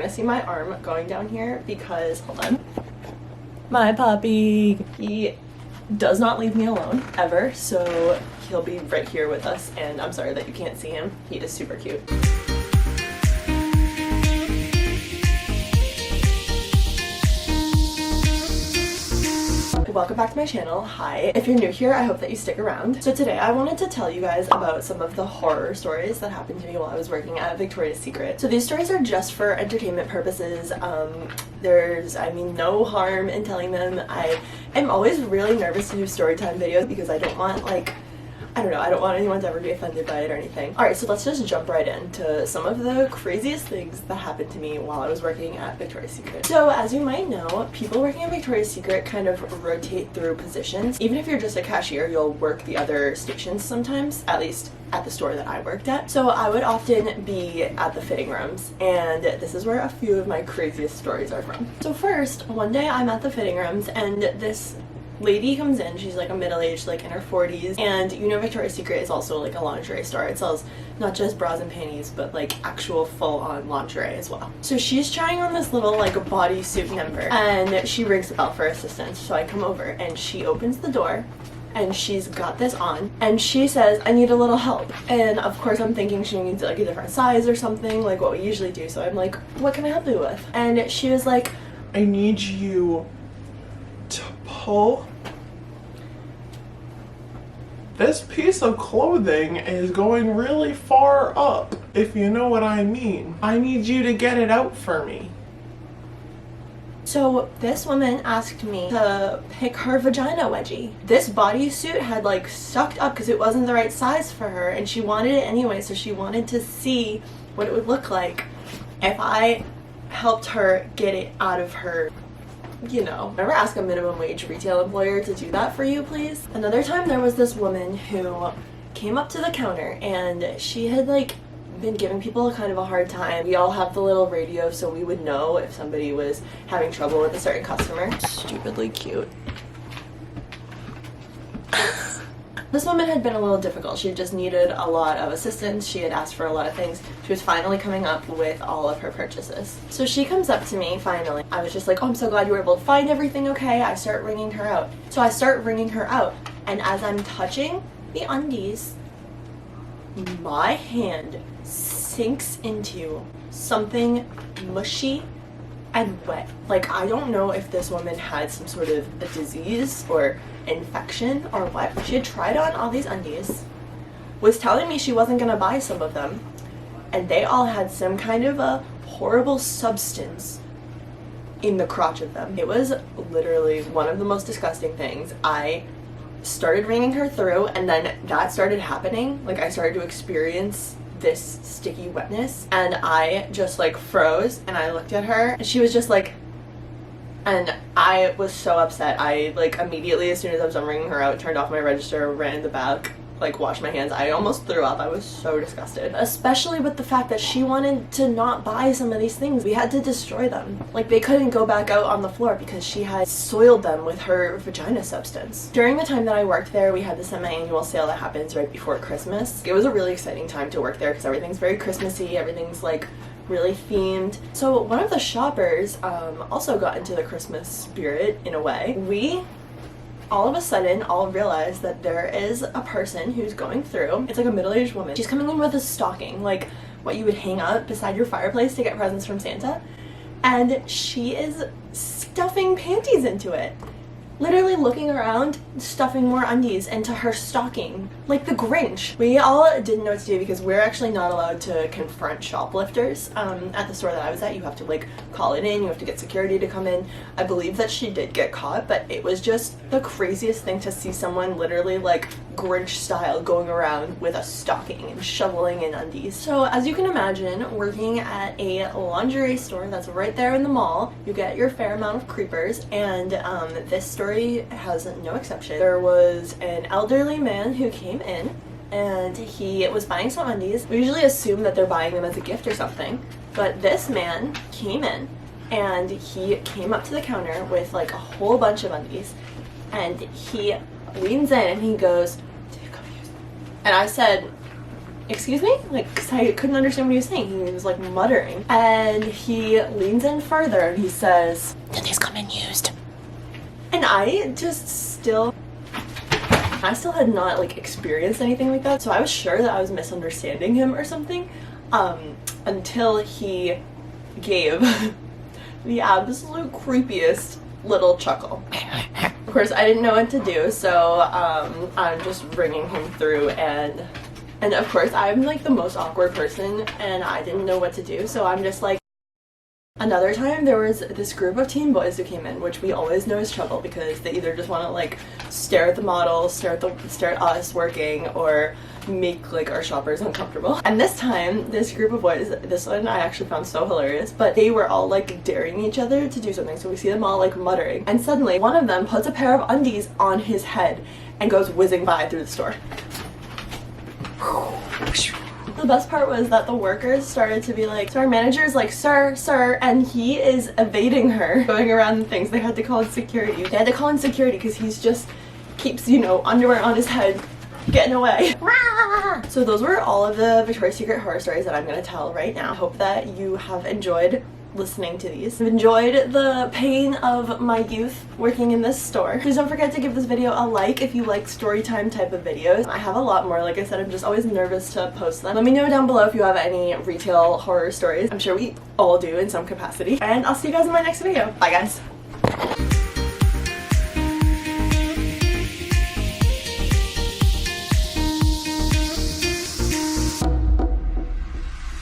gonna see my arm going down here because, hold on. My puppy, he does not leave me alone ever, so he'll be right here with us, and I'm sorry that you can't see him. He is super cute. Welcome back to my channel. Hi. If you're new here, I hope that you stick around. So today I wanted to tell you guys about some of the horror stories that happened to me while I was working at Victoria's Secret. So these stories are just for entertainment purposes. There's, no harm in telling them. I am always really nervous to do story time videos because I don't want, I don't want anyone to ever be offended by it or anything. Alright, so let's just jump right into some of the craziest things that happened to me while I was working at Victoria's Secret. So as you might know, people working at Victoria's Secret kind of rotate through positions. Even if you're just a cashier, you'll work the other stations sometimes, at least at the store that I worked at. So I would often be at the fitting rooms, and this is where a few of my craziest stories are from. So first, one day I'm at the fitting rooms and this lady comes in. She's like a middle-aged, like in her 40s, and Victoria's Secret is also like a lingerie store. It sells not just bras and panties, but like actual full-on lingerie as well. So she's trying on this little like bodysuit number, and she rings the bell for assistance. So I come over and she opens the door and she's got this on and she says, "I need a little help." And of course I'm thinking she needs like a different size or something, like what we usually do. So I'm like, "What can I help you with?" And she was like, "I need you to pull this piece of clothing is going really far up, if you know what I mean. I need you to get it out for me." So this woman asked me to pick her vagina wedgie. This bodysuit had like sucked up because it wasn't the right size for her, and she wanted it anyway, so she wanted to see what it would look like if I helped her get it out of her. Never ask a minimum wage retail employer to do that for you, please. Another time there was this woman who came up to the counter and she had been giving people kind of a hard time. We all have the little radio so we would know if somebody was having trouble with a certain customer. Stupidly cute. This woman had been a little difficult. She just needed a lot of assistance. She had asked for a lot of things. She was finally coming up with all of her purchases. So she comes up to me finally. I was just like, "Oh, I'm so glad you were able to find everything okay." I start wringing her out. So I start wringing her out, and as I'm touching the undies, my hand sinks into something mushy and wet. I don't know if this woman had some sort of a disease or infection or what. She had tried on all these undies, was telling me she wasn't gonna buy some of them, and they all had some kind of a horrible substance in the crotch of them. It was literally one of the most disgusting things. I started wringing her through, and then that started happening. I started to experience this sticky wetness, and I just froze, and I looked at her, and she was just and I was so upset. I immediately, as soon as I was done wringing her out, turned off my register, ran in the back, washed my hands. I almost threw up. I was so disgusted, especially with the fact that she wanted to not buy some of these things. We had to destroy them. They couldn't go back out on the floor because she had soiled them with her vagina substance. During the time that I worked there, we had the semi-annual sale that happens right before Christmas. It was a really exciting time to work there because everything's very Christmassy. Everything's really themed. So one of the shoppers also got into the Christmas spirit in a way. We all of a sudden all realized that there is a person who's going through. It's a middle-aged woman. She's coming in with a stocking, what you would hang up beside your fireplace to get presents from Santa, and she is stuffing panties into it. Literally looking around, stuffing more undies into her stocking, like the Grinch. We all didn't know what to do because we're actually not allowed to confront shoplifters. At the store that I was at, you have to call it in, you have to get security to come in. I believe that she did get caught, but it was just the craziest thing to see someone literally Grinch style going around with a stocking and shoveling in undies. So as you can imagine, working at a lingerie store that's right there in the mall, you get your fair amount of creepers, and this story has no exception. There was an elderly man who came in and he was buying some undies. We usually assume that they're buying them as a gift or something, but this man came in and he came up to the counter with a whole bunch of undies, and he leans in and he goes, "Do you come here?" And I said, excuse me? Like, cause I couldn't understand what he was saying. He was like muttering. And he leans in further and he says, "Did these come in used?" And I still had not like experienced anything like that. So I was sure that I was misunderstanding him or something. Until he gave the absolute creepiest little chuckle. Of course, I didn't know what to do, so I'm just bringing him through, and of course, I'm like the most awkward person, and I didn't know what to do, so I'm just like. Another time, there was this group of teen boys who came in, which we always know is trouble because they either just want to like stare at the model, stare at us working, or make like our shoppers uncomfortable. And this time, this group of boys, this one I actually found so hilarious, but they were all like daring each other to do something. So we see them all like muttering, and suddenly one of them puts a pair of undies on his head and goes whizzing by through the store. The best part was that the workers started to be like, so our manager's like, sir, and he is evading her, going around the things. They had to call in security. They had to call in security because he's just keeps, you know, underwear on his head, getting away. So those were all of the Victoria's Secret horror stories that I'm going to tell right now. I hope that you have enjoyed listening to these. I've enjoyed the pain of my youth working in this store. Please don't forget to give this video a like if you like story time type of videos. I have a lot more, like I said, I'm just always nervous to post them. Let me know down below if you have any retail horror stories. I'm sure we all do in some capacity. And I'll see you guys in my next video. Bye guys.